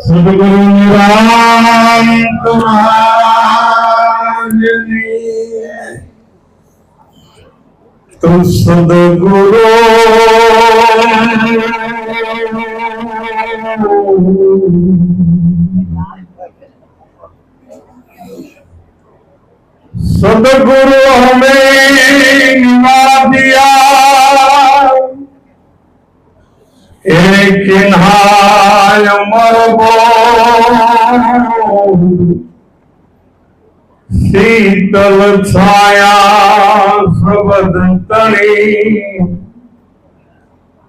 સદગુરુ નિરાંત મહારાજની તો સદગુરુ सदगुरु हमें निभा दिया एक नहाय मरबो शीतल छाया शब्द तणी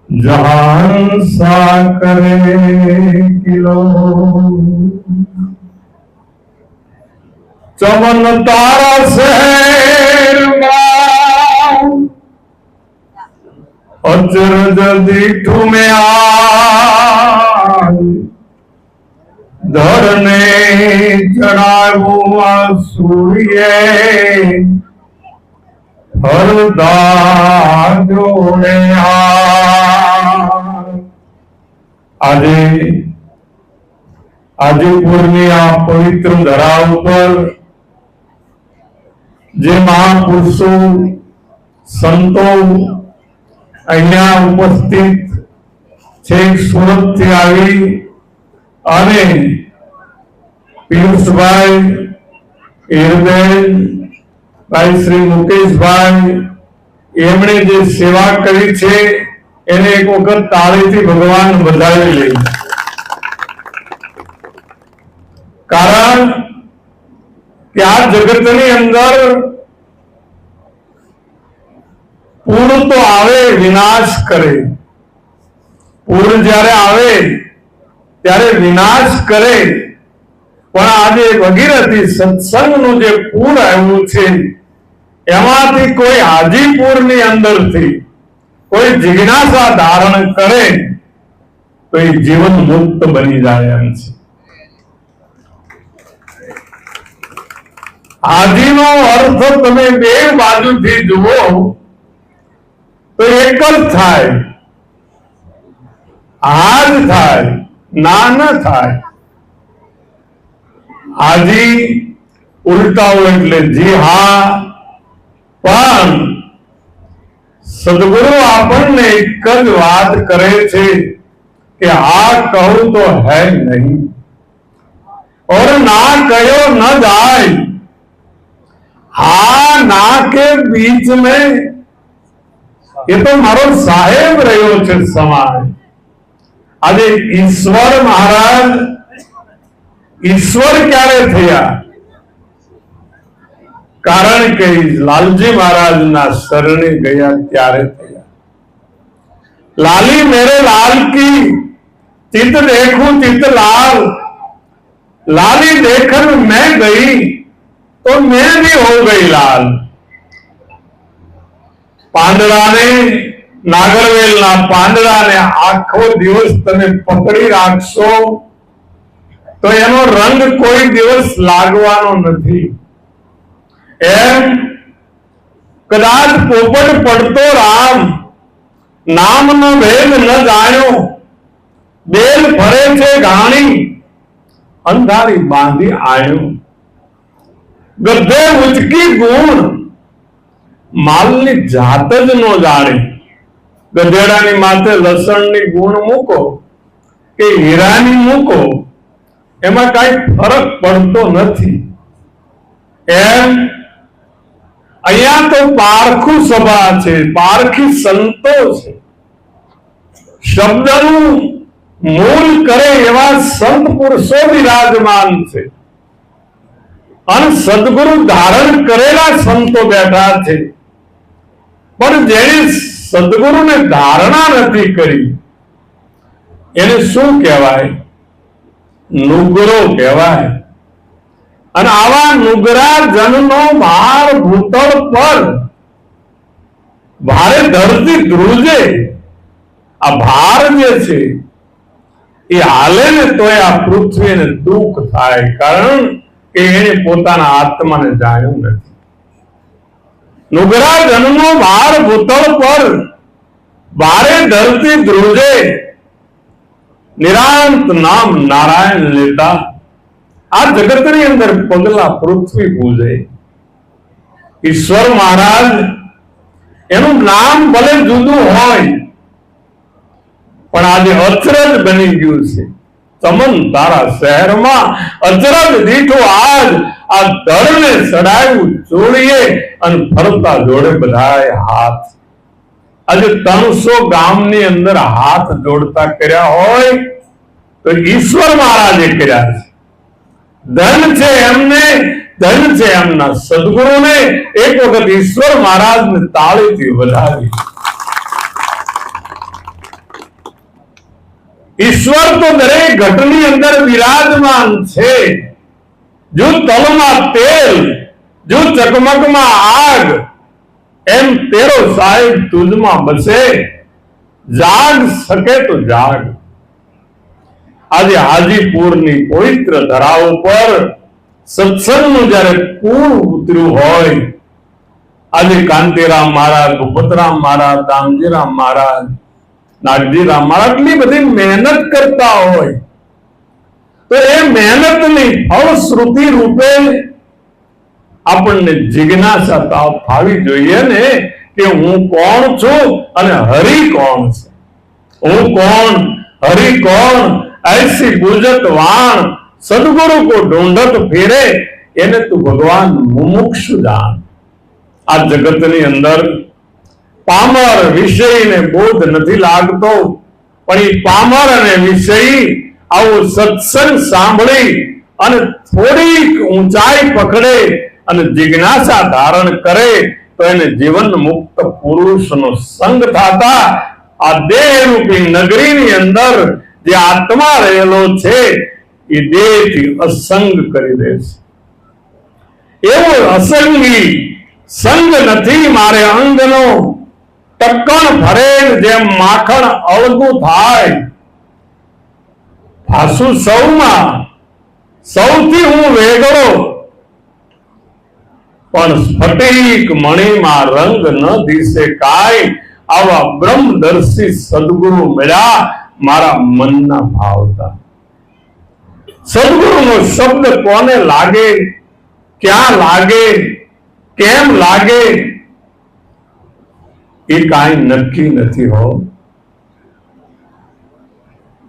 जहान सा करे किलो चमन तारा शहर अचरज दीठू में आय धरने चढ़ावा सूर्य हरदा जोड़े આજે આદિપુરની આ પવિત્ર ધરા ઉપર જે મહાપુરુષો સંતો અહીંયા ઉપસ્થિત છે, સુરત થી આવી અને પિયુષભાઈ, હીરબેન, ભાઈ શ્રી મુકેશભાઈ એમણે જે સેવા કરી છે એને એક વખત તાળીથી ભગવાન વધાવી લે. કારણ કે આ જગતની અંદર પૂર તો આવે વિનાશ કરે, પૂર જ્યારે આવે ત્યારે વિનાશ કરે, પણ આજે ભગીરથી સત્સંગનું જે પૂર આવ્યું છે એમાંથી કોઈ હાજીપુરની અંદરથી કોઈ જિજ્ઞાસા ધારણ કરે તો એ જીવન મુક્ત બની જાય એમ છે. આદિનો અર્થ તમે બે બાજુથી જુઓ તો એક જ થાય, આ જ થાય, ના ન થાય. આજી ઉલટાઓ એટલે જી હા, પણ સદગુરુ આપણને એક જ વાત કરે છે કે આ કહું તો હૈ નહીં और ना कहो न जाए. हा ना के बीच में ये तो मारो साहेब રહ્યો છે સમાજ. આજે ઈશ્વર મહારાજ ઈશ્વર ક્યારે થયા? કારણ કે લાલજી મહારાજ ના શરણે ગયા ત્યારે થયા. लाली मेरे लाल की चित देखूं चित लाल, लाली देखन मैं गई तो मैं भी हो गई लाल. પાંદડાને, નાગરવેલના પાંદડાને આખો દિવસ તમે પકડી રાખશો તો એનો રંગ કોઈ દિવસ લાગવાનો નથી. એમ કદાચ પોપટ પડતો રામ નામનો ભેદ ન જાણ્યો, બેલ ફરે છે ઘાણી અંધારી બાંધી આયો. ગધે ઉચકી ગુણ માલની જાત જ ન જાણે. ગધેડાની માથે લસણની ગુણ મૂકો કે હીરાની મૂકો એમાં કઈ ફરક પડતો નથી. એમ અહીંયા તો પારખું સભા છે, પારખી સંતો છે. શબ્દનું મૂળ કરે એવા સંત પુરુષો વિરાજમાન છે અને સદગુરુ ધારણ કરેલા સંતો બેઠા છે. પણ જેને સદગુરુને ધારણા નથી કરી એને શું કહેવાય? નુગરો કહેવાય. અને આવા નુગરા જનનો ભાર ભૂતળ પર ભારે ધરતી ધ્રુજે. આ ભાર જે છે એ હાલે ને તોય આ પૃથ્વીને દુઃખ થાય, કારણ કે એને પોતાના આત્માને જાણ્યું નથી. નુગરા જનનો ભાર ભૂતળ પર ભારે ધરતી ધ્રુજે નિરાંત નામ નારાયણ લેતા આ જગતની અંદર પગલા પૃથ્વી પૂજે. ઈશ્વર મહારાજ એનું નામ ભલે જુદું હોય પણ આજે અચરજ બની ગયું છે. તમન તારા શહેરમાં અચરજ દીઠો આજ આ ધરને ચડાયું જોડીએ અને ફરતા જોડે બધાએ હાથ. આજે 300 ગામની અંદર હાથ જોડતા કર્યા હોય તો ઈશ્વર મહારાજે કર્યા છે. ધન છે એમને, ધન છે એમના સદગુરુને. એક વખત ઈશ્વર મહારાજને તાળીથી વધાવી. ઈશ્વર તો દરેક ઘટની અંદર વિરાજમાન છે. જો તલમાં તેલ, જો ચકમકમાં આગ, એમ તેરો સાહેબ તુજમાં બસે. જાગ શકે તો જાગ. આજે હાજીપુરની પવિત્ર ધરાઓ પર સત્સંગનું જયારે પૂર ઉતર્યું હોય, આજે કાંતિરામ મહારાજ, ભૂપતરામ મહારાજ, દામજીરામ મહારાજ, નાગજીરામ મહારાજ એટલી બધી મહેનત કરતા હોય તો એ મહેનતની ફળશ્રુતિ રૂપે આપણને જિજ્ઞાસા થવી જોઈએ ને કે હું કોણ છું અને હરિ કોણ છે. હું કોણ, હરિ કોણ? ऐसी बुझत वाण सदगुरु को ढूंढत फिरे એને તું ભગવાન મુમુક્ષુ જાણ. આ જગતની અંદર પામર વિષયને બોધ નથી લાગતો, પણ એ પામર અને વિષય આવો સત્સંગ સાંભળી અને થોડીક ઊંચાઈ પકડે અને જિજ્ઞાસા ધારણ કરે તો એને જીવન મુક્ત પુરુષનો સંગ થતા આ દેહ રૂપી નગરીની અંદર જે આત્મા રહેલો છે એ દેહથી અસંગ કરી દે છે. એવો અસંગી સંગ નથી મારે અંગનો, ટક્કણ ભરે જેમ માખણ અળગું થાય. ભાસુ સૌમાં, સૌથી હું વેગળો, પણ સ્ફટિક મણીમાં રંગ ન દિશે કાય. આવા બ્રહ્મદર્શી સદગુરુ મળ્યા મારા મનના ભાવતા. સદગુરુનો શબ્દ કોને લાગે, ક્યાં લાગે, કેમ લાગે એ કાંઈ નક્કી નથી હો.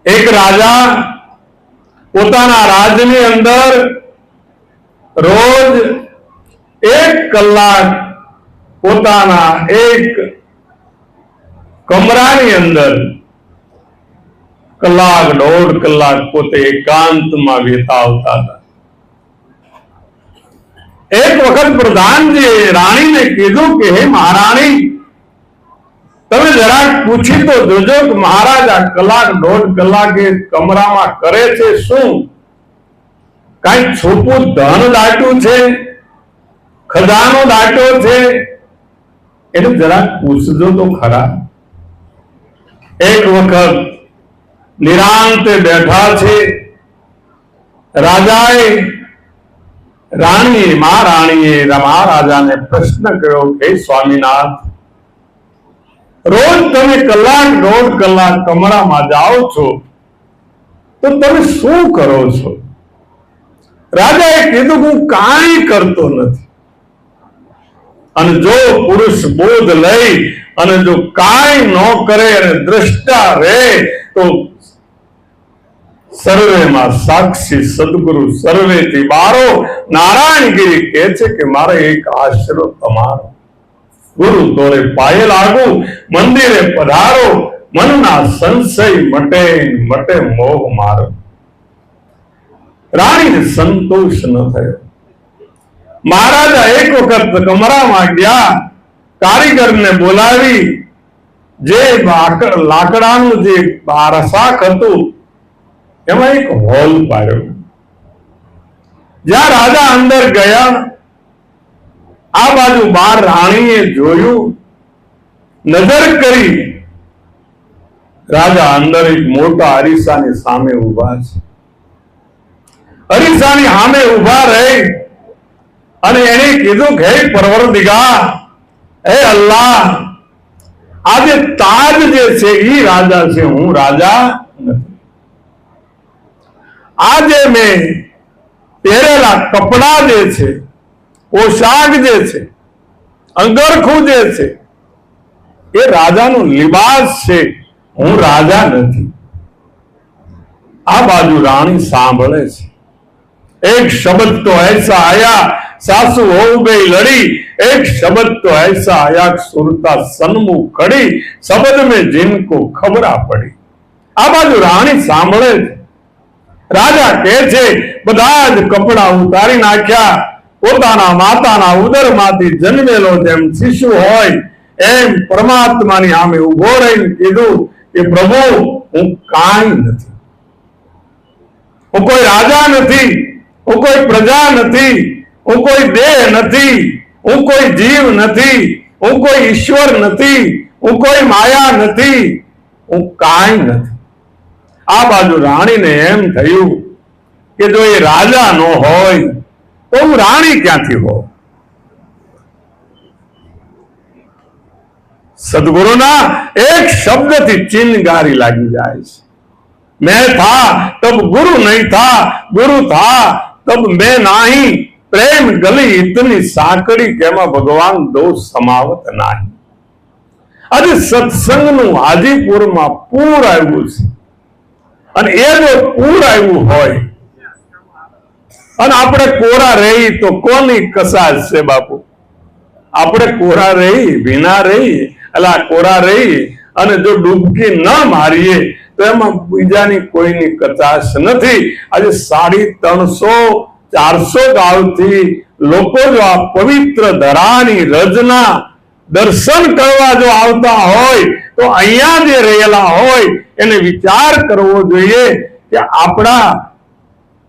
એક રાજા પોતાના રાજની અંદર રોજ 1 કલાક પોતાના એક કમરાની અંદર કલાક 1.5 કલાક પોતે એકાંતમાં વિતાવતા હતા. એક વખત પ્રધાનજી રાણીને કીધું કે હે મહારાણી, તમે જરાક પૂછી તો જોજો કે મહારાજ આ કલાક 1.5 કલાક એ કમરામાં કરે છે શું? કઈ છોપું ધન દાટ્યું છે, ખજાનો દાટ્યો છે? એટલે જરાક પૂછજો તો ખરા. એક વખત નિરાંતે બેઠા છે. રાજાએ મહારાણીએ મહારાજાને પ્રશ્ન કર્યો કે સ્વામીનાથ, રોજ તમે કલાક 1.5 કલાક કમરામાં જાઓ છો તો તમે શું કરો છો? રાજાએ કીધું હું કાંઈ કરતો નથી. અને જો પુરુષ બોધ લઈ અને જો કાંઈ ન કરે અને દ્રષ્ટા રહે તો સર્વેમાં સાક્ષી સદગુરુ સર્વેથી બારો. નારાયણગીરી કહે છે કે મારે એક આશરો તમારો, ગુરુ તોરે પાયે લાગુ, મંદિરે પધારો, મનના સંશય મટે મટે મોહ મારો. રાણીને સંતોષ ન થયો. મહારાજા એક વખત કમરામાં ગયા, કારીગરને બોલાવી જે લાકડાનું જે શાક હતું એમાં એક હોલ પાડ્યો. જ્યાં રાજા અંદર ગયા, આ બાજુ બાર રાણીએ જોયું, નજર કરી. રાજા અંદર એક મોટા અરીસાની સામે ઉભા છે. અરીસાની સામે ઉભા રહી અને એને કીધું કે હે પરવરદિગાર, હે અલ્લાહ, આ જે તાજ જે છે એ રાજા છે, હું રાજા નથી. આ જે મેં પહેરેલા કપડા જે છે, પોશાક જે છે, અંગરખું જે છે, એ રાજાનું લિબાસ છે, હું રાજા નથી. આ બાજુ રાણી સાંભળે છે. एक शब्द तो ऐसा आया सासू हो गई लड़ी, एक शब्द तो ऐसा आया सुरता सन्मुख खड़ी, शब्द में जिनको खबरा पड़ी. आ बाजू राणी सांभळे छे. राजा કહે છે બધા જ કપડા ઉતારી નાખ્યા, પોતાના માતાના ઉદરમાંથી જન્મેલો જેમ શિશુ હોય એમ પરમાત્માની સામે ઉભો રહીને કીધું કે પ્રભુ હું કાંઈ નથી, હું કોઈ રાજા નથી, હું કોઈ પ્રજા નથી, હું કોઈ દેહ નથી, હું કોઈ જીવ નથી, હું કોઈ ઈશ્વર નથી, હું કોઈ માયા નથી, હું કાંઈ નથી. આ બાજુ રાણીને એમ થયું કે જો એ રાજા નો હોય તો હું રાણી ક્યાંથી હોઉં? સદગુરુના એક શબ્દથી ચિનગારી લાગી જાય છે. मैं था तब गुरु नहीं था, गुरु था तब मैं नहीं, प्रेम गली इतनी साकड़ी के भगवान दो समावत नहीं. આજે સત્સંગનું હાજીપુરમાં પૂર આવ્યું છે અને એ જો પૂર આવ્યું હોય અને આપણે કોરા રહી તો કોની કસાશ છે બાપુ? આપણે કોરા રહી, ભીના રહી, એટલે કોરા રહી અને જો ડૂબકી ન મારીએ તો એમાં બીજાની કોઈની કચાશ નથી. આજે 350-400 ગામથી લોકો જો આ પવિત્ર ધરાની રજના દર્શન કરવા જો આવતા હોય તો અહીંયા જે રહેલા હોય એને વિચાર કરવો જોઈએ કે આપણા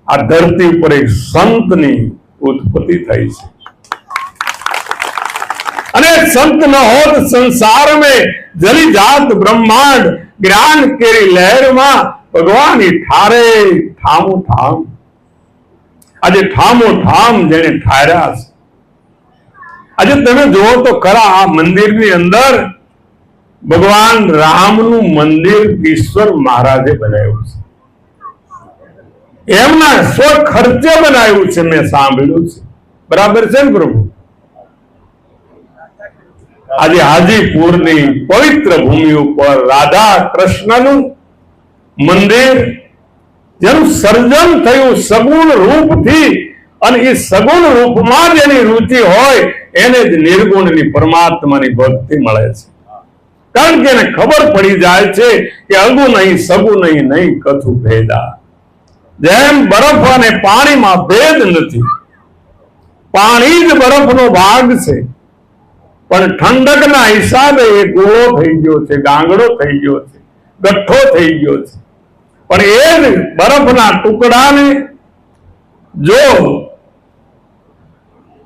આ ધરતી ઉપર એક સંતની ઉત્પત્તિ થઈ છે અને संत न होत संसार में जली जात ब्रह्मांड, ज्ञान केरी लहर में भगवान ठारे ठामो ठाम. आज ठामो ठाम जेने ठार्या छे. आज तमे जोવો तो खरा आ मंदिर अंदर भगवान राम नु मंदिर ईश्वर महाराजे बनाव्યું છે. એમના સ્વ ખર્ચે બનાવ્યું છે. મેં સાંભળ્યું છે. બરાબર છે ને પ્રભુ? આજે હાજીપુરની પવિત્ર ભૂમિ ઉપર રાધા કૃષ્ણનું મંદિર જેનું સર્જન થયું સગુણ રૂપથી અને એ સગુણ રૂપમાં જેની રુચિ હોય એને જ નિર્ગુણની પરમાત્માની ભક્તિ મળે છે. કારણ કે એને ખબર પડી જાય છે કે અગુ નહીં સગુ નહીં નહીં કથુ ભેદા. જેમ બરફ અને પાણીમાં ભેદ નથી, પાણી જ બરફનો ભાગ છે, પણ ઠંડકના હિસાબે એ ગોળો થઈ ગયો છે, ગાંગડો થઈ ગયો છે, ગઠ્ઠો થઈ ગયો છે. પણ એ જ બરફના ટુકડાને જો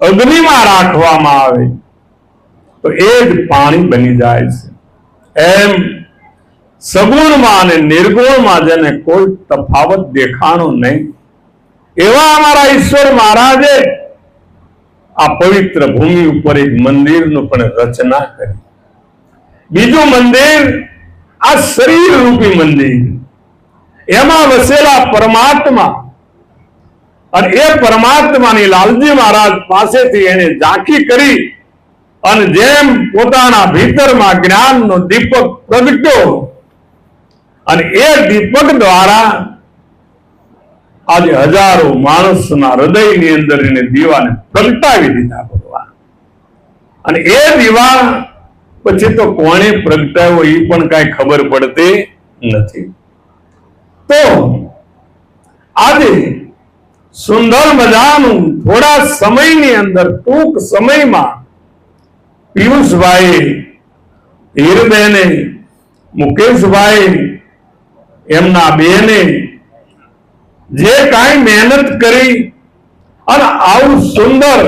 અગ્નિમાં રાખવામાં આવે તો એ જ પાણી બની જાય છે. એમ સગુણમાં અને નિર્ગુણમાં જેને કોઈ તફાવત દેખાણો નહીં એવા અમારા ઈશ્વર મહારાજે આ પવિત્ર ભૂમિ ઉપર એક મંદિરનું પણ રચના કરી. બીજું મંદિર આ શરીર રૂપી મંદિર, એમાં વસેલા પરમાત્મા અને એ પરમાત્માની લાલજી મહારાજ પાસેથી એને ઝાંખી કરી અને જેમ પોતાના ભીતરમાં જ્ઞાનનો દીપક પ્રગટ્યો અને એ દીપક દ્વારા આજે હજારો માણસના હૃદયની અંદર એને દીવાને પ્રગટાવી દીધા ભગવાન. અને એ દીવા પછી તો કોણે પ્રગટાવ્યો એ પણ કઈ ખબર પડતી નથી. તો આજે સુંદર મજાનું થોડા સમયની અંદર ટૂંક સમયમાં પિયુષભાઈ, હીરબેને, મુકેશભાઈ એમના બેને જે કાંઈ મહેનત કરી અને આવું સુંદર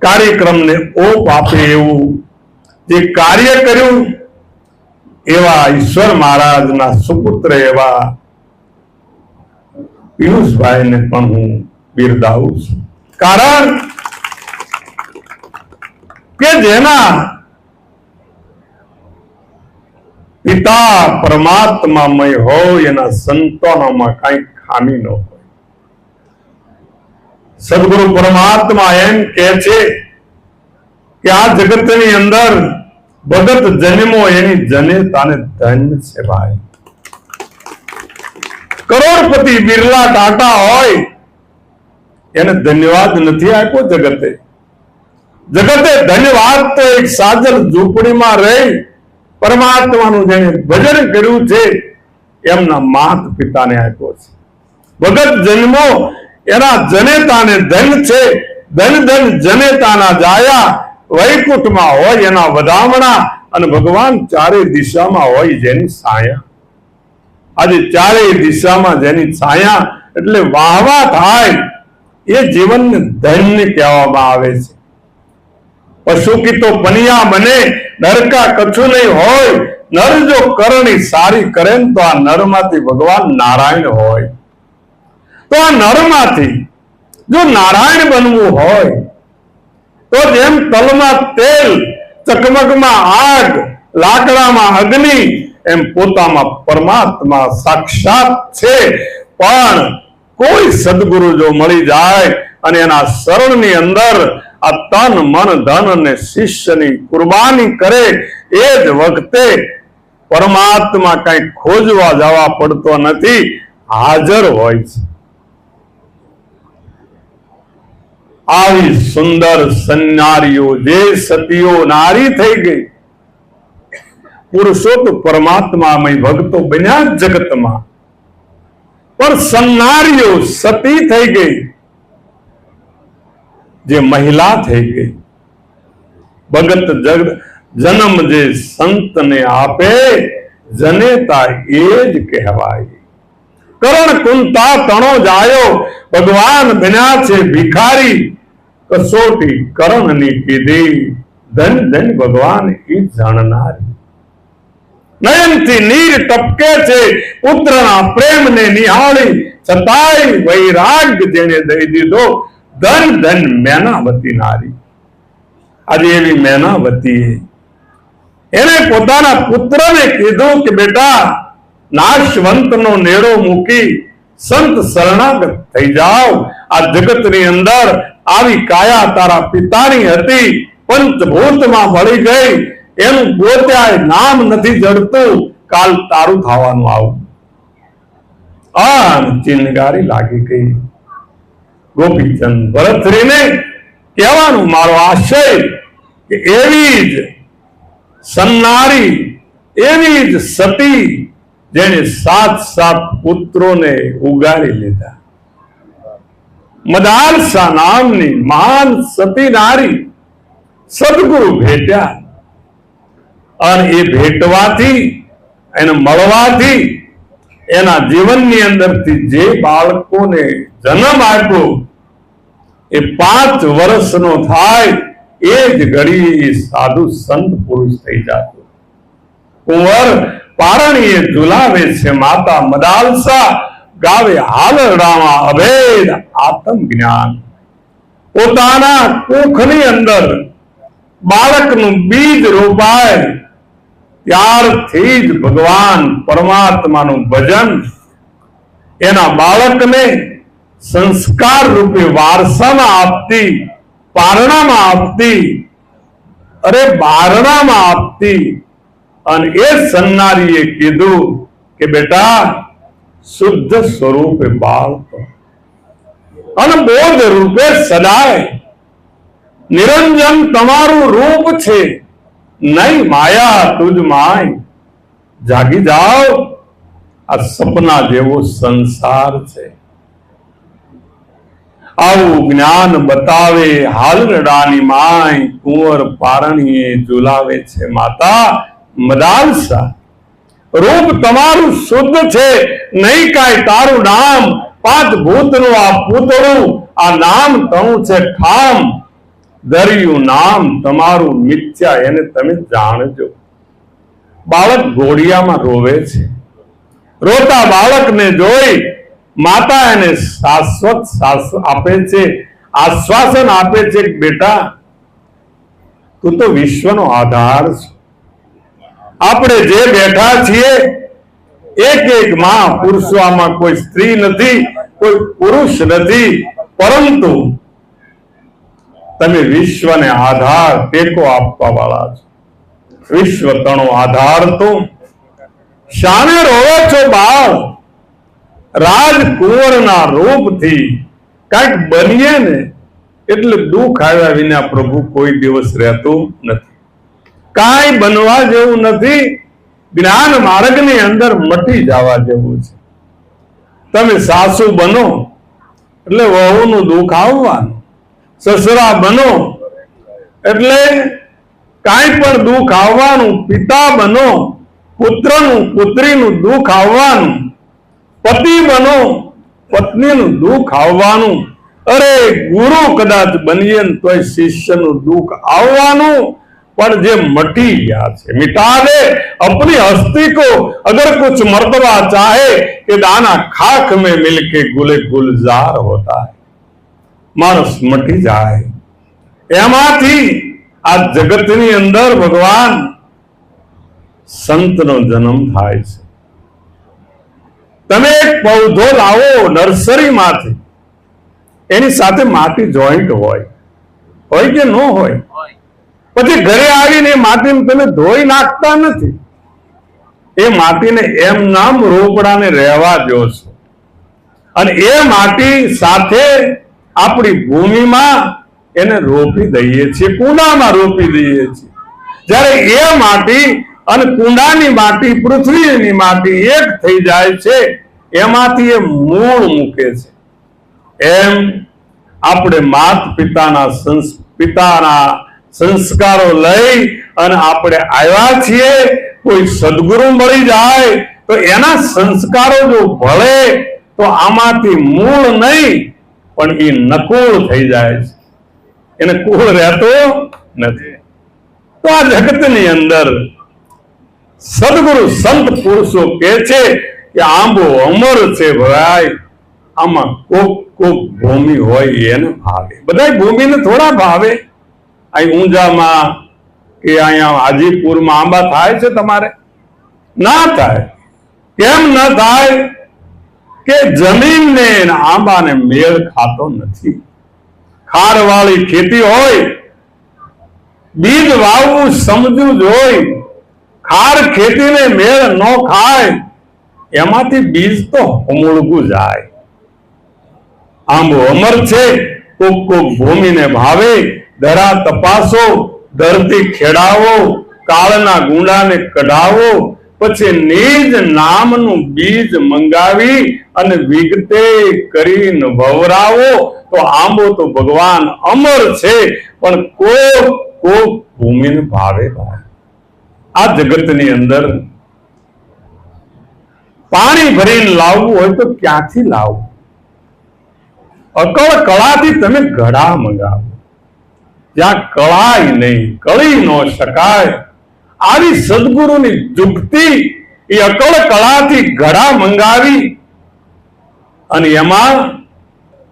કાર્યક્રમને ઓપ આપે એવું જે કાર્ય કર્યું એવા ઈશ્વર મહારાજના સુપુત્ર એવા પિયુષભાઈને પણ હું બિરદાવું છું. કારણ કે જેના પિતા પરમાત્મામય હોય એના સંતાનોમાં કઈ ખામી ન હોય. સદગુરુ પરમાત્મા એમ કહે છે કે આ જગતની અંદર ભગત જન્મો એની જનેતાને ધન્ય છે ભાઈ. કરોડપતિ બિરલા ટાટા હોય એને ધન્યવાદ નથી આપ્યો જગતે. જગતે ધન્યવાદ તો એક સાજલ ઝૂંપડીમાં રહી પરમાત્માનું જેને ભજન કર્યું છે એમના માત પિતાને આપ્યો છે. ભગત જન્મો એના જનેતાને ધન છે. ધન ધન જનેતાના જાયા વૈકુંઠમાં હોય એના વધામણા અને ભગવાન ચારે દિશામાં હોય જેની છાયા. આજે ચારેય દિશામાં જેની છાયા એટલે વાહવા થાય એ જીવનને ધન્ય કહેવામાં આવે છે. પશુ કી તો પનિયા બને નર કા કછું નહીં હોય. નર જો કરણી સારી કરે તો આ નરમાંથી ભગવાન નારાયણ હોય. તો આ નરમાંથી જો નારાયણ બનવું હોય તો જેમ તલમાં તેલ, ચકમકમાં આગ, લાકડામાં અગ્નિ એમ પોતામાં પરમાત્મા સાક્ષાત છે. પણ કોઈ સદગુરુ જો મળી જાય અને એના શરણની અંદર આ તન મન ધન અને શિષ્યની કુરબાની કરે એ જ વખતે પરમાત્મા કઈ ખોજવા જવા પડતો નથી, હાજર હોય છે. આવી સુંદર સન્નારીઓ જે સતીઓ નારી થઈ ગઈ, પુરુષો તો પરમાત્મામય ભક્તો બન્યા જગતમાં, પણ સન્નારીઓ સતી થઈ ગઈ, જે મહિલા થઈ ગઈ. ભગત જન્મ જે સંતને આપે જનેતા એ જ કહેવાય. કરણ કુંતા તણો જાયો ભગવાન બન્યા છે ભિખારી. કસોટી કરણની કીધી ધન ધન ભગવાન ઈ જાણનારી. નયનથી નીર ટપકે છે પુત્રના પ્રેમને નિહાળી. છતાંય વૈરાગ્ય જેને દઈ દીધો ધન ધન મેનાવતી નારી. આજે એવી મેનાવતી એને પોતાના પુત્રને કીધું કે બેટા નાશવંતનો નેડો મૂકી સંત શરણાગત થઈ જાઓ. આ જગતની અંદર આવી કાયા તારા પિતાની હતી, પંચભૂતમાં ભળી ગઈ, એનું ગોત્યાય નામ નથી જડતું, કાલ તારું થવાનું આવું. આમ ચિનગારી લાગી ગઈ. ગોપીચંદ ભરતરીને કહેવાનું મારો આશય કે એવી જ સન્નારી, એવી જ સતી જેને 7 પુત્રોને ઉગાડી લીધા. મદાલસા નામની મહાન સતી નારી સદગુરુ ભેટ્યા અને એ ભેટવાથી, એને મળવાથી એના જીવનની અંદરથી જે બાળકોને જન્મ આપ્યો એ 5 વર્ષનો થાય એ જ ઘડી સાધુ સંત પુરુષ થઈ જતો. કુંવર પારણીએ ઝુલાવે છે માતા મદાલસા, ગાવે હાલરડામાં અભેદ આત્મ જ્ઞાન. પોતાના કુખની અંદર બાળકનું બીજ રોપાય ત્યારથી જ ભગવાન પરમાત્માનું ભજન એના બાળકને સંસ્કાર રૂપે વારસામાં આપતી, પારણામાં આપતી, અરે બારણામાં આપતી. અને એ સન્નારીએ કીધું કે બેટા શુદ્ધ સ્વરૂપે બાળકો અને બોધ રૂપે સદાય નિરંજન તમારું રૂપ છે, નહીં માયા તુજ માય. જાગી જાઓ, આ સપના જેવો સંસાર છે. આવું જ્ઞાન બતાવે હાલરડાની માય, કુંવર પારણીએ ઝુલાવે છે માતા મદાલસા. રૂપ તમારું શુદ્ધ છે, નહીં કાંઈ તારું નામ. 5 ભૂતનું આ પૂતળું, આ નામ તણું છે ઠામ. દરિયું નામ તમારું મિથ્યા, એને તમે જાણજો. બાળક ઘોડિયામાં રોવે છે. રોતા બાળકને જોઈ માતા એને શાશ્વત આપે છે, આશ્વાસન આપે છે કે બેટા તું તો વિશ્વનો આધાર છે. આપણે જે બેઠા છીએ એક એક મહાપુરુષો, આમાં કોઈ સ્ત્રી નથી, કોઈ પુરુષ નથી, પરંતુ તમે વિશ્વને આધાર ટેકો આપવા વાળા છો. વિશ્વ તણો આધાર તો શાને રોવે છો બાળ? રાજકુંવરના રૂપથી કાંઈક બનીએ ને એટલે દુઃખ આવ્યા વિના પ્રભુ કોઈ દિવસ રહેતું નથી. કાંઈ બનવા જેવું નથી. જ્ઞાન માર્ગની અંદર મટી જવા જેવું છે. તમે સાસુ બનો એટલે વહુનું દુઃખ આવવાનું, સસરા બનો એટલે કાંઈ પણ દુઃખ આવવાનું, પિતા બનો પુત્રનું પુત્રીનું દુઃખ આવવાનું, પતિ બનો પત્નીનું દુઃખ આવવાનું. અરે ગુરુ કદાચ બનીએ ને તોય શિષ્યનું દુઃખ આવવાનું. પણ જે મટી ગયા છે, मिटा दे अपनी हस्ती को, अगर कुछ मर्तबा चाहे कि दाना खाक में मिलके गुले गुलजार होता है. मानस मटी जाए एमांथी आ जगतनी अंदर भगवान संतनो जन्म थाय छे. તમે એક પૌધો લાવો નર્સરીમાંથી, એની સાથે માટી જોઈન્ટ હોય કે ન હોય? પછી ઘરે આવીને એ માટીને તમે ધોઈ નાખતા નથી. એ માટીને એમ નામ રોપડાને રહેવા દો છો, અને એ માટી સાથે આપણી ભૂમિમાં એને રોપી દઈએ છીએ, કુંડામાં રોપી દઈએ છીએ. જ્યારે એ માટી અને કુંડાની માટી, પૃથ્વીની માટી એક થઈ જાય છે, એમાંથી એ મૂળ મૂકે છે. એમ આપણે માત પિતાના સંસ્કારો લઈ અને આપણે આવ્યા છીએ. કોઈ સદગુરુ મળી જાય તો એના સંસ્કારો જો ભળે તો આમાંથી મૂળ નહીં પણ એ નકુળ થઈ જાય છે, એને કુળ રહેતો નથી. તો આ જગતની અંદર સદગુરુ સંત પુરુષો કે છે કે આંબો અમર છે ભાઈ. આમાં કોક ભૂમિ હોય એને ભાવે. બધા ભૂમિને થોડા ભાવે. અહીં ઊંઝામાં કે અહીંયા હાજીપુરમાં આંબા થાય છે તમારે? ના થાય. કેમ ન થાય? કે જમીનને આંબાને મેળ ખાતો નથી. ખારવાળી ખેતી હોય, બીજ વાવવું સમજવું જોઈએ. ખાર ખેતીને મેળ ન ખાય, એમાંથી બીજ તો ઉમળવું જાય. આંબો અમર છે, કોક ભૂમિને ભાવે. ધરા તપાસો, ધરતી ખેડાવો, કાળના ગુંડાને કઢાવો, પછી નિજ નામનું બીજ મંગાવી અને વિગતે કરીને વવરાવો. તો આંબો તો ભગવાન અમર છે, પણ કોક ભૂમિને ભાવે. આ જગતની અંદર પાણી ભરીને લાવવું હોય તો ક્યાંથી લાવવું? અકળ કળાથી તમે ઘડા મંગાવો. જ્યાં કળાય નહીં, કળી ન શકાય. આવી સદગુરુની જુગતિ એ અકળ કળાથી ઘડા મંગાવી અને એમાં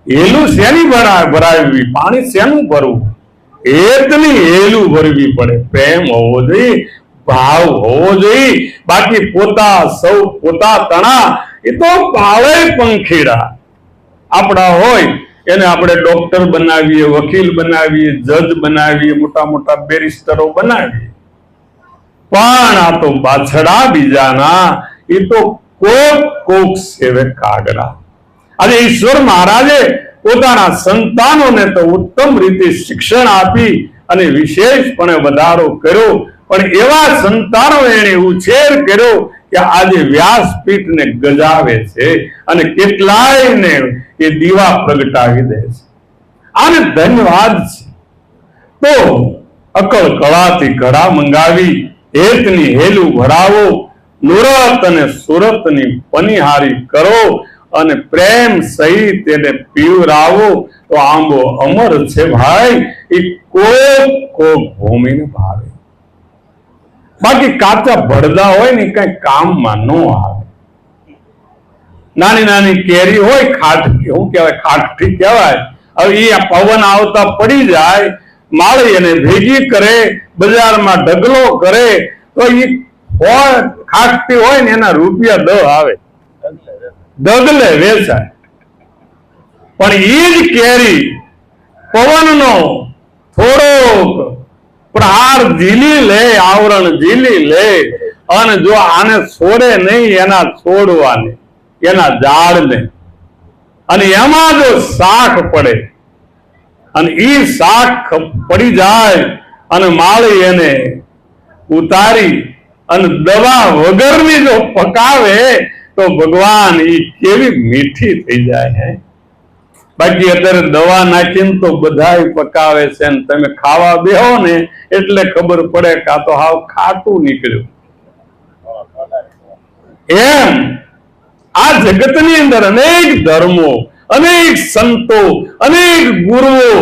હેલું શેની ભરાવી? પાણી શેનું ભરવું? હેતની હેલું ભરવી પડે. પ્રેમ હોવો જોઈએ, ભાવ હોવો જોઈએ. બાકી પોતા તણા એ તો પાળે પંખીડા આપણા હોય. એને આપણે ડોક્ટર બનાવીએ, વકીલ બનાવીએ, જજ બનાવીએ, મોટા મોટા બેરિસ્ટરો બનાવીએ, પણ આ તો બાછડા બીજાના. એ તો કોક સેવે કાગડા. આજે ઈશ્વર મહારાજે પોતાના સંતાનોને તો ઉત્તમ રીતે શિક્ષણ આપી અને વિશેષપણે વધારો કર્યો, પણ એવા સંતાનો એને ઉછેર કર્યો કે આજે વ્યાસપીઠને ગજાવે છે અને કેટલાયને એ દીવા પ્રગટાવી દે છે. આને ધન્યવાદ છે. તો અકળ કળાથી ઘડા મંગાવી, હેતની હેલું ભરાવો, નુરત અને સુરતની પનિહારી કરો અને પ્રેમ સહિત એને પીવરાવો. તો આંબો અમર છે ભાઈ. એ કોક ભૂમિને ભાવે. બાકી કાચા ભડદા હોય ને કઈ કામમાં ન આવે. નાની નાની કેરી હોય, ખાટકી, શું કહેવાય, ખાટકી કહેવાય. હવે એ પવન આવતા પડી જાય, માળી અને ભેગી કરે, બજારમાં ઢગલો કરે, તો એ ખાકતી હોય ને એના રૂપિયા 10 આવે, ડગલે વેચાય. પણ ઈ જ કેરી પવનનો થોડોક પ્રહાર ઝીલી લે, આવરણ ઝીલી લે, અને જો આને છોડે નહીં એના છોડવાને, એના ઝાડને, અને એમાં જો શાખ પડે અને ઈ શાખ પડી જાય અને માળી એને ઉતારી અને દવા વગરની જો પકાવે તો ભગવાન ઈ કેવી મીઠી થઈ જાય. હે બાકી અત્યારે દવા નાખીને તો બધાય પકાવે છે, ને તમે ખાવા બેહો ને એટલે ખબર પડે કે આ તો હાવ ખાટું નીકળ્યું. એમ આ જગતની અંદર અનેક ધર્મો, અનેક સંતો, અનેક ગુરુઓ,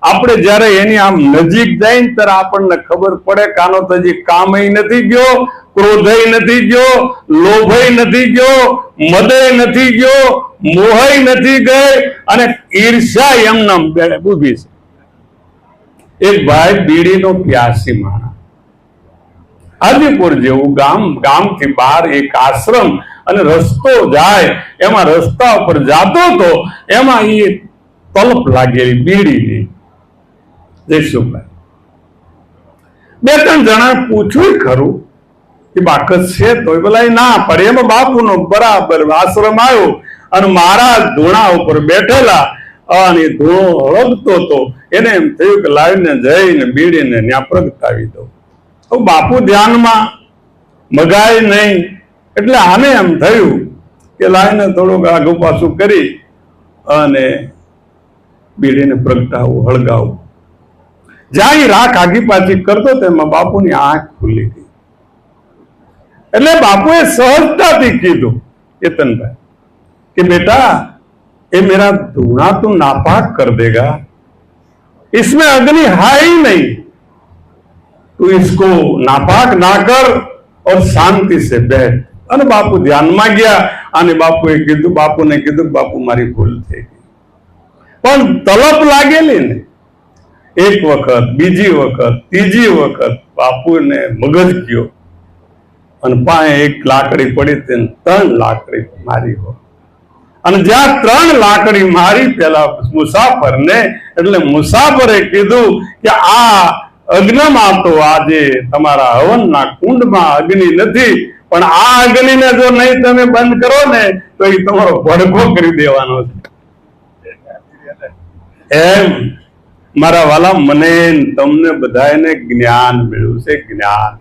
આપણે જયારે એની આમ નજીક જાય ને ત્યારે આપણને ખબર પડે કે આનો તો હજી કામય નથી ગયો, ક્રોધય નથી ગયો, લોભય નથી ગયો, મદય નથી ગયો, મોહય નથી ગઈ, અને ઈર્ષા એમનામ ઊભી છે. એક ભાઈ બીડીનો પ્યાસી માણસ, આદિપુર જેવું ગામથી બહાર એક આશ્રમ, અને રસ્તો જાય એમાં રસ્તા ઉપર જાતો તો એમાં એ તલપ લાગેલી બીડીની. જયસુભાઈ 2-3 જણા પૂછ્યું ખરું કે બાકસ છે તો પેલા ના પડે. એમાં બાપુનો બરાબર આશ્રમ આવ્યો અને મહારાજ ધૂણા ઉપર બેઠેલા અને ધૂણો હળગતો હતો. એને એમ થયું કે લાવીને જઈને બીડીને ત્યાં પ્રગટાવી દો. બાપુ ધ્યાનમાં મગાય નહીં એટલે આને એમ થયું કે લાવીને થોડુંક આગુ પાછું કરી અને બીડીને પ્રગટાવું, હળગાવું. જ્યાં રાખ આગી પાછી કરતો તેમાં બાપુની આંખ ખુલી ગઈ. એટલે બાપુએ સહજતાથી કીધું, કેતનભાઈ कि बेटा ये मेरा धुआं तू नापाक कर देगा, इसमें अग्नि है ही नहीं, तू इसको नापाक ना कर और शांति से बैठ. અને બાપુ ધ્યાનમાં ગયા અને બાપુએ કીધું, બાપુને કીધું બાપુ મારી ભૂલ થઈ ગઈ. પણ તલપ લાગેલી ને એક વખત, બીજી વખત, ત્રીજી વખત બાપુને મગજ ગયો અને પાસે એક લાકડી પડી તેને 3 લાકડી મારી હોય. અને જ્યાં 3 લાકડી મારી પેલા મુસાફરને, એટલે મુસાફરે કીધું કે આ અગ્નિમાં તો આજે તમારા હવનના કુંડમાં અગ્નિ નથી, પણ આ અગ્નિને જો નહીં તમે બંધ કરો ને તો એ તમારો ભડકો કરી દેવાનો છે. એમ મારા વાલા, મને તમને બધાને જ્ઞાન મળ્યું છે. જ્ઞાન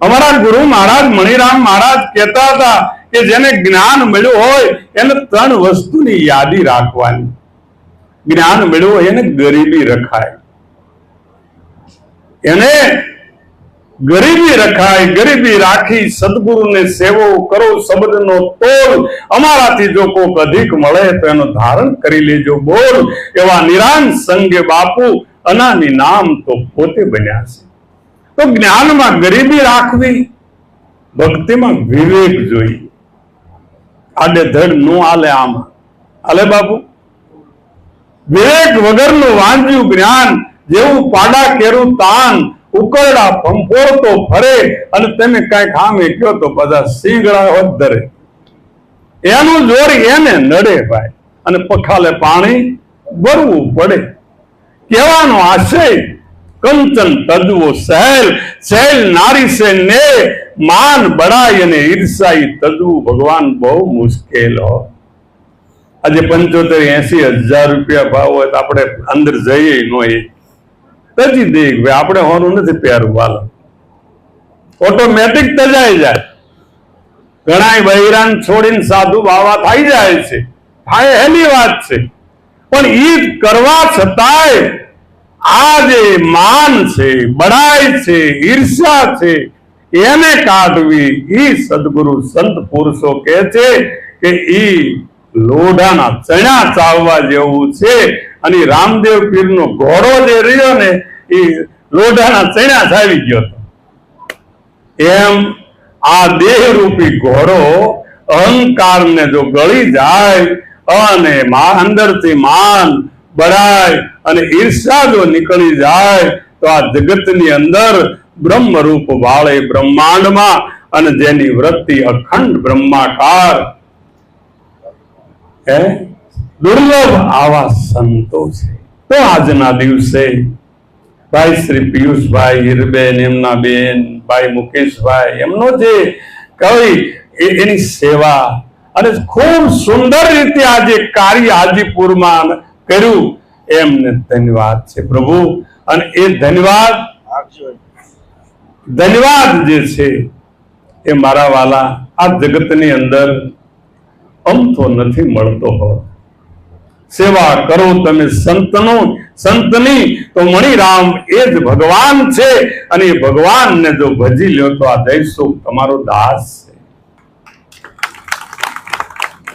અમારા ગુરુ મહારાજ મણિરામ મહારાજ કહેતા હતા કે જેને જ્ઞાન મળ્યું હોય એને 3 વસ્તુની યાદી રાખવાની. જ્ઞાન મળ્યું હોય એને ગરીબી રખાય, એને ગરીબી રખાય. ગરીબી રાખી સદગુરુને સેવો કરો, શબ્દનો તોલ. અમારાથી જો કોક અધિક મળે તો એનું ધારણ કરી લેજો બોલ. એવા નિરાન સંગે બાપુ અનામી નામ તો પોતે બન્યા છે. તો જ્ઞાનમાં ગરીબી રાખવી, ભક્તિમાં વિવેક જોઈએ. આડે ધડ નો આલે, આમાં આલે બાપુ. વિવેક વગરનું વાંચ્યું જ્ઞાન જેવું પાડા કેરું તાન, ઉકરડા પંપોળતો ફરે અને તમે કઈ ખામે કયો તો બધા સિંગડા હોત ધરે. એનું જોર એને નડે ભાઈ, અને પખાલે પાણી ભરવું પડે. કહેવાનો આશય કંચન તજવો સહેલ, સહેલ નારી સે ને માન બડાય અને ઈર્ષાઈ તજવું ભગવાન બહુ મુશ્કેલ હોય. આજે 75-80 હજાર રૂપિયા ભાવ હોય તો આપણે અંદર જઈએ નો તજી દે, આપણે હોનું નથી પહેરવું, વાલો ઓટોમેટિક તજાઈ જાય. ઘણા બૈરાન છોડીને સાધુ બાવા થઈ જાય છે, થાય એની વાત છે. પણ ઈ કરવા છતાંય આ જે માન છે, બડાઈ છે, ઈર્ષા છે, એને કાઢવી. ઈ સદગુરુ સંત પુરુષો કહે છે કે ઈ લોઢાના ચણા ચાવવા જેવું છે. અને રામદેવ પીરનો ઘોડો જે રહ્યો ને એ લોઢાના ચણા ચાવી ગયો હતો. એમ આ દેહરૂપી ઘોડો અહંકારને જો ગળી જાય અને અંદરથી માન, બડાઈ અને ઈર્ષા જો નીકળી જાય તો આ જગતની અંદર બ્રહ્મરૂપ વાળે બ્રહ્માંડમાં અને જેની વૃત્તિ અખંડ બ્રહ્માકાર. હે દુર્લભ આવા સંતો છે. તો આજના દિવસે ભાઈ શ્રી પિયુષભાઈ, હીરબેન, એમના બેન, ભાઈ મુકેશભાઈ, એમનો જે કવિ એની સેવા અને ખૂબ સુંદર રીતે આજે કાર્ય હાજીપુરમાં કર્યું, એમને ધન્યવાદ છે પ્રભુ. અને એ ધન્યવાદ જે છે એ મારા વાલા આ જગતની અંદર અમથો નથી મળતો હોય. સેવા કરો તમે સંતની તો મણિરામ એ જ ભગવાન છે. અને એ ભગવાનને જો ભજી લ્યો તો આ જયસુખ તમારો દાસ છે.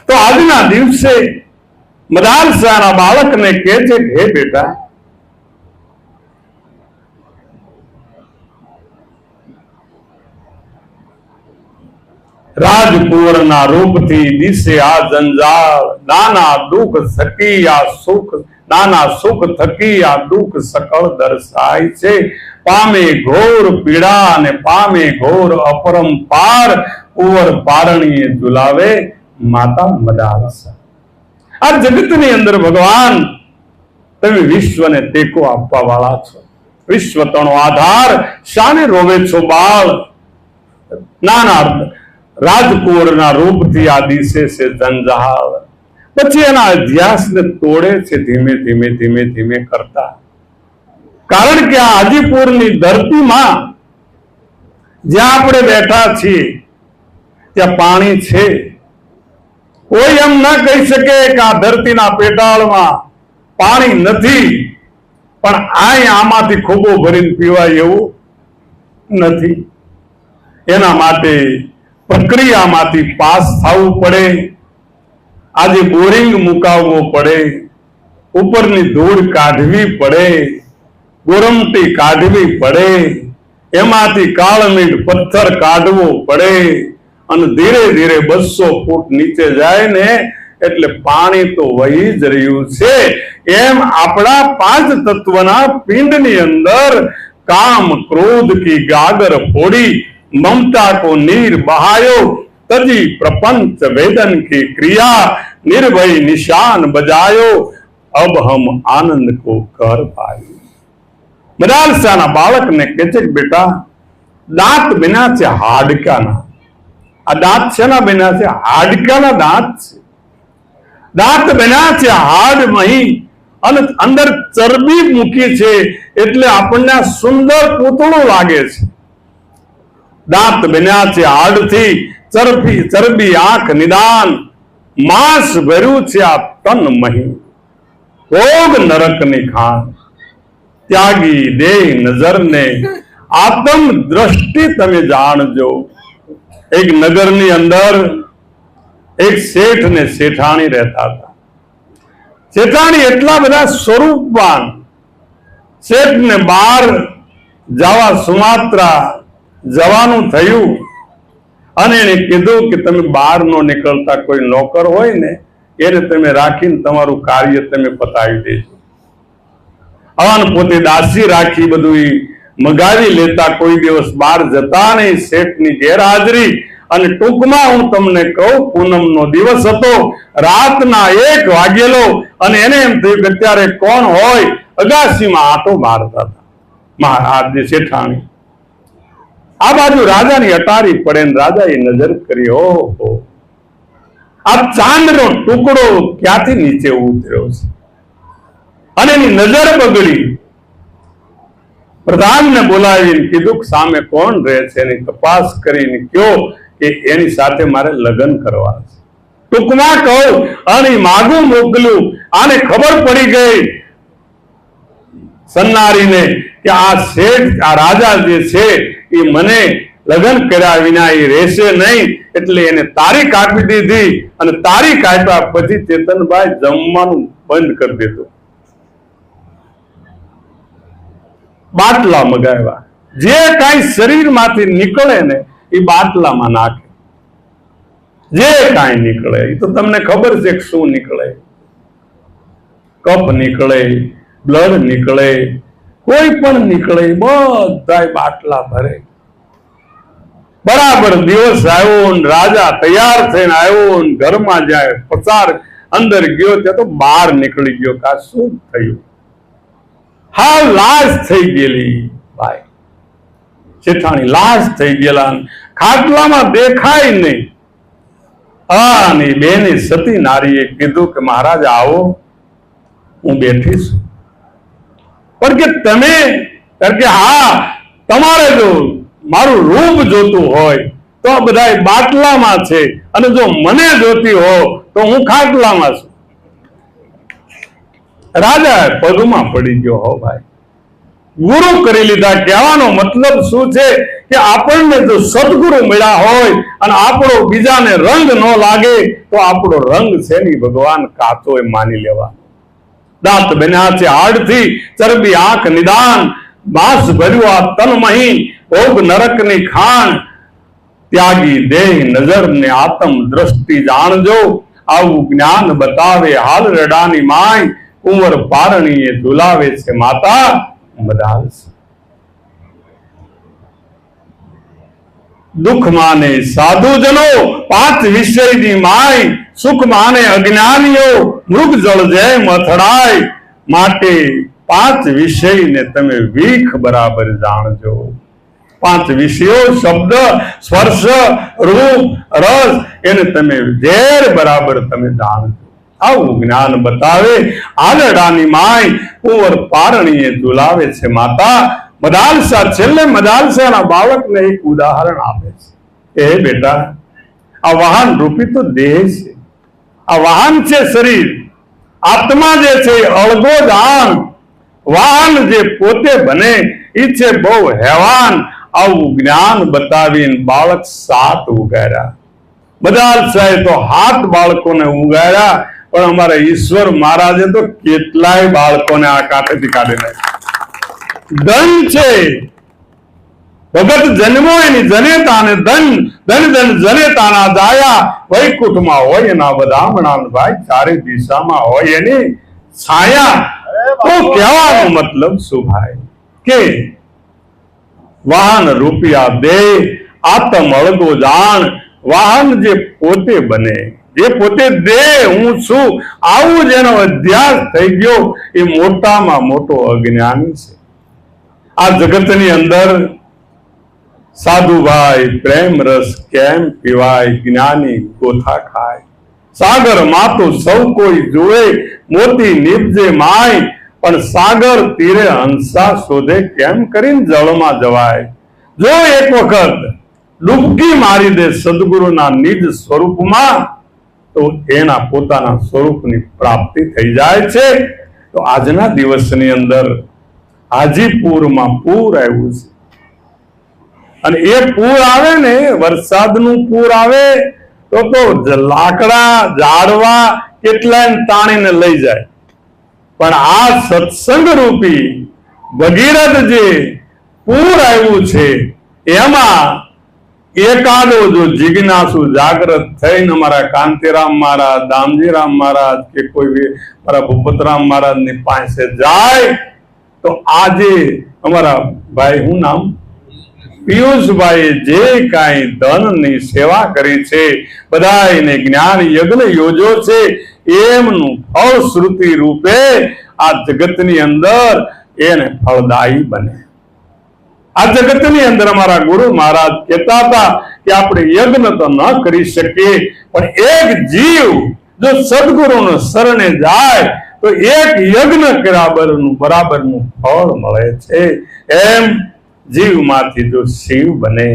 તો આજના દિવસે મદાલસાના બાળકને કહે છે કે હે બેટા, રાજકુંવરના રૂપથી દિશે આ જંજાળ, નાના દુઃખ થકી આ સુખ, નાના સુખ થકી આ દુઃખ સકળ દર્શાય છે. પામે ઘોર પીડા અને પામે ઘોર અપરંપાર, કુંવર પારણીએ ઝુલાવે માતા મદાલસા. આ જગતની અંદર ભગવાન તમે વિશ્વને ટેકો આપવા વાળા છો. વિશ્વ તણો આધાર, શાને રોવે છો બાળ. નાના રાજકુંવરના રૂપથી આ દિશે છે જંજાળ. પછી એના અધ્યાસને તોડે છે ધીમે ધીમે ધીમે ધીમે કરતા. કારણ કે આ હાજીપુરની ધરતીમાં જ્યાં આપણે બેઠા છીએ ત્યાં પાણી છે. કોઈ એમ ના કહી શકે કે આ ધરતીના પેટાળમાં પાણી નથી, પણ આમાંથી ખોબો ભરીને પીવાય એવું નથી. એના માટે પ્રક્રિયામાંથી પાસ થવું પડે. આજે બોરિંગ મુકાવવો પડે, ઉપરની ધૂળ કાઢવી પડે, ગોરમટી કાઢવી પડે, એમાંથી કાળમીટ પથ્થર કાઢવો પડે. અને ધીરે ધીરે 200 ફૂટ નીચે જાય ને એટલે પાણી તો વહી જ રહ્યું છે. એમ આપણા 5 તત્વના પિંડની અંદર કામ ક્રોધ કી ગાગર ફોડી, ममता को नीर बहायो, तजी प्रपंच वेदन की क्रिया, निर्भय निशान बजायो, अब हम आनंद को कर पाए. मदालसाना बालकने કહે છે કે બેટા, દાંત બન્યા છે હાડકાના. આ દાંત શેના બન્યા છે? હાડકાના દાંત છે. દાંત બન્યા છે હાડમહી અને અંદર ચરબી મૂકી છે એટલે આપણને સુંદર પૂતળું લાગે છે. દાંત બન્યા છે હાડથી, ચરબી આંખ નિદાન, માંસ ભર્યું છે આ તન મહી. ભોગ નરકની ખાણ, ત્યાગી દે નજરને, આત્મ દ્રષ્ટિ તમે જાણજો. એક નગરની અંદર એક શેઠ ને શેઠાણી રહેતા હતા. શેઠાણી એટલા બધા સ્વરૂપવાન. શેઠને બહાર જવા સુમાત્રા જવાનું થયું અને એને કીધું કે તમે બહાર ન નીકળતા, કોઈ નોકર હોય ને એને તમે રાખીને તમારું કાર્ય તમે પતાવી દેજો. અવાન પોતે દાસી રાખી બધું મગાવી લેતા, કોઈ દિવસ બહાર જતા નહીં. શેઠની ગેરહાજરી. અને ટૂંકમાં હું તમને કહું, પૂનમનો દિવસ હતો, રાતના 1 વાગેલો અને એને એમ થયું કે અત્યારે કોણ હોય, અગાસીમાં આંટો મારતા હતા મહારાજ શેઠાણી. આ બાજુ રાજાની અટારી પડે ને રાજાએ નજર કરી, ઓહો આ ચાંદનો ટુકડો ક્યાંથી નીચે ઉતર્યો છે. અને એની નજર બગડી. પ્રધાનને બોલાવીને કીધું કે સામે કોણ રહે છે એની તપાસ કરીને કયો કે એની સાથે મારે લગ્ન કરવા છે. ટૂંકમાં કહું અને માગું મોકલ્યું. આને ખબર પડી ગઈ સન્નારીને કે આ શેઠ, આ રાજા જે છે એ મને લગ્ન કર્યા વિના એ રહેશે નહીં. એટલે એને તારીખ આપી દીધી અને તારીખ આપ્યા પછી ચેતનભાઈ જમવાનું બંધ કરી દીધું. બાટલા મગાવ્યા. જે કાંઈ શરીરમાંથી નીકળે ને એ બાટલામાં નાખે. જે કાંઈ નીકળે એ તો તમને ખબર છે કે શું નીકળે. કફ નીકળે, બ્લડ નીકળે, કોઈ પણ નીકળે બધા બાટલા ભરે. બરાબર દિવસ આવ્યો ને રાજા તૈયાર થઈને આવ્યો ને ઘરમાં જાય પસાર અંદર ગયો ત્યાં તો બહાર નીકળી ગયો. કા શું થયું? હાવ લાશ થઈ ગયેલી ભાઈ, જેઠાણી લાશ થઈ ગયેલા, ખાટલામાં દેખાય નહીં. અને બેની સતી નારીએ કીધું કે મહારાજ આવો, હું બેઠી છું. પણ કે તમે, કારણ કે હા તમારે જો મારું રૂપ જોતું હોય તો આ બધા બાટલામાં છે, અને જો મને જોતી હો તો હું ખાટલામાં છું. રાજા પગમાં પડી ગયો. હો ભાઈ, ગુરુ કરી લીધા. કહેવાનો મતલબ શું છે કે આપણને જો સદગુરુ મળ્યા હોય અને આપણો બીજાને રંગ ન લાગે તો આપણો રંગ છે ને ભગવાન કાચો એ માની લેવા. દાંત બન્યા છે હાડથી, ચરબી આંખ નિદાન, બાસ ભર્યું આ તન મહી, ભોગ નરકની ખાણ, ત્યાગી દેહ નજર ને આત્મ દ્રષ્ટિ જાણજો, આવું જ્ઞાન બતાવે હાલ રડાની માય, કુંવર પારણીએ ઝુલાવે છે માતા મદાલસ. દુઃખ માને સાધુજનો પાંચ વિષયની માય, સુખ માને અજ્ઞાનીઓ મૃગ જળ જેમ અથડાય, માટે પાંચ વિષયને તમે વીખ બરાબર જાણજો. પાંચ વિષયો શબ્દ સ્પર્શ રૂપ રસ એને તમે ઝેર બરાબર તમે જાણજો. આવું જ્ઞાન બતાવે આલડાની માય, કુંવર પારણીએ ઝુલાવે છે માતા મદાલસા. છેલ્લે મદાલસાના બાળકને એક ઉદાહરણ આપે છે. એ બેટા, આ વાહન રૂપી તો દેહ છે, આ વાહન છે શરીર. આત્મા જે છે અળગો જાણ, વાહન જે પોતે બને એ છે બહુ હેવાન. આવું જ્ઞાન બતાવીને બાળક 7 ઉગાડ્યા. મદાલસાએ તો 7 બાળકોને ઉગાડ્યા, પણ અમારા ઈશ્વર મહારાજે તો કેટલાય બાળકોને આ કાંઠેથી કાઢી નાખ્યા. ધન છે ભગત જન્મો એની જનેતાને ધન, ધન ધન જનેતાના જાયા, વૈકુંઠમાં હોય એના વધામણા ભાઈ, ચારે દિશામાં હોય એની છાયા. તો કહેવાનો મતલબ શું ભાઈ કે વાહન રૂપિયા દેહ, આત્મ અળગો જાણ, વાહન જે પોતે બને, જે પોતે દે હું છું, આવું જેનો અધ્યાસ થઈ ગયો એ મોટામાં મોટો અજ્ઞાની છે. આ જગતની અંદર સાધુભાઈ પ્રેમ રસ કેમ પીવાય, જ્ઞાની ગોથા ખાય. સાગર માતો સૌ કોઈ જોવે, મોતી નીપજે માય, પણ સાગર તીરે હંસા શોધે, કેમ કરીને જળમાં જવાય. જો એક વખત ડૂબકી મારી દે સદગુરુના નિજ સ્વરૂપમાં તો એના પોતાના સ્વરૂપની પ્રાપ્તિ થઈ જાય છે. તો આજના દિવસની અંદર હાજીપુરમાં પૂર આવ્યું છે, અને એ પૂર આવે ને, વરસાદનું પૂર આવે તો લાકડા ઝાડવા કેટલાય તાણીને લઈ જાય. પણ આ સત્સંગ રૂપી ભગીરથ જે પૂર આવ્યું છે એમાં એકાદો જો જિજ્ઞાસુ જાગૃત થઈને અમારા કાંતિરામ મહારાજ, દામજીરામ મહારાજ કે કોઈ મારા ભૂપતરામ મહારાજ ની પાસે જાય તો આજે અમારા ભાઈ, હું નામ, પિયુષભાઈ જે કાંઈ ધનની સેવા કરી છે, બધાને જ્ઞાન યજ્ઞ યોજો છે, એમનું ફળશ્રુતિ રૂપે આ જગતની અંદર એને ફળદાયી બને. આ જગતની અંદર અમારા ગુરુ મહારાજ કહેતા હતા કે આપણે યજ્ઞ તો ન કરી શકીએ, પણ એક જીવ જો સદગુરુનો શરણે જાય તો એક યજ્ઞ બરાબરનું ફળ મળે છે. એમ જીવમાંથી જો શિવ બને,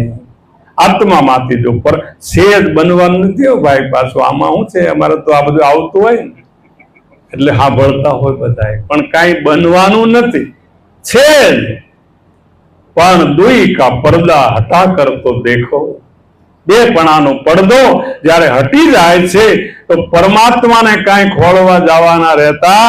આત્મામાંથી જો પર સેજ બનવાનું નથી ભાઈ. પાછું આમાં શું છે, અમારે તો આ બધું આવતું હોય ને એટલે હા ભળતા હોય બધા, પણ કાંઈ બનવાનું નથી છે જ. પણ દુઈ કા પડદા હટા કરતો દેખો, બેપણાનો પડદો જ્યારે હટી જાય છે તો પરમાત્માને કાંઈ ખોળવા જવાના રહેતા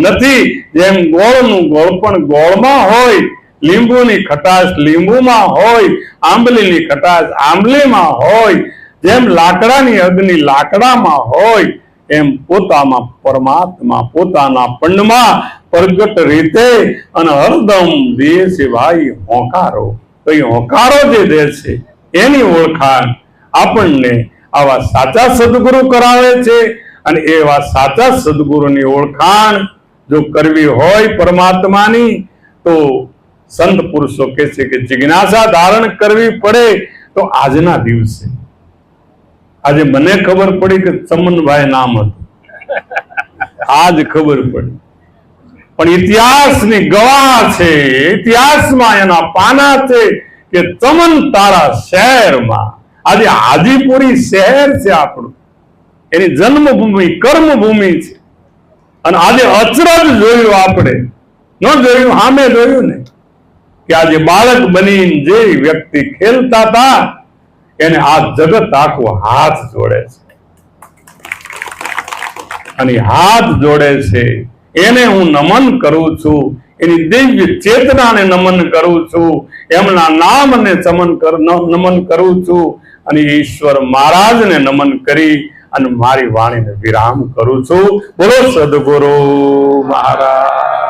નથી. જેમ ગોળનું ગોળ પણ ગોળમાં હોય, લીંબુની ખટાશ લીંબુમાં હોય, આંબલીની ખટાશ આંબલીમાં હોય, જેમ લાકડાની અગ્નિ લાકડામાં હોય, એમ પોતામાં પરમાત્મા પોતાના પંડમાં પ્રગટ રીતે અને હરદમ દે છે ભાઈ હોંકારો. તો એ હોંકારો જે દે છે એની ઓળખાણ આપણને આવા સાચા સદગુરુ કરાવે છે. અને એવા સાચા સદગુરુની ઓળખાણ જો કરવી હોય પરમાત્માની તો સંત પુરુષો કહે છે કે જિજ્ઞાસા ધારણ કરવી પડે તો આજના દિવસે. આજે મને ખબર પડી કે ચમનભાઈ નામ હતું, આજ ખબર પડી. પણ ઇતિહાસની ગવાહ છે, ઇતિહાસમાં એના પાના છે કે ચમન તારા શહેરમાં. આજે હાજીપુરી શહેર છે આપણું, એની જન્મભૂમિ કર્મભૂમિ છે. અને આજે અચરજ જોયું, આપણે ન જોયું, સામે જોયું ને કે આજે બાળક બની જે વ્યક્તિ ખેલતા હતા એને આ જગત આખું હાથ જોડે છે. અને હાથ જોડે છે એને હું નમન કરું છું, એની દિવ્ય ચેતનાને નમન કરું છું, એમના નામને નમન કરું છું. અને ઈશ્વર મહારાજને નમન કરી અને મારી વાણીને વિરામ કરું છું. બોલો સદગુરુ મહારાજ.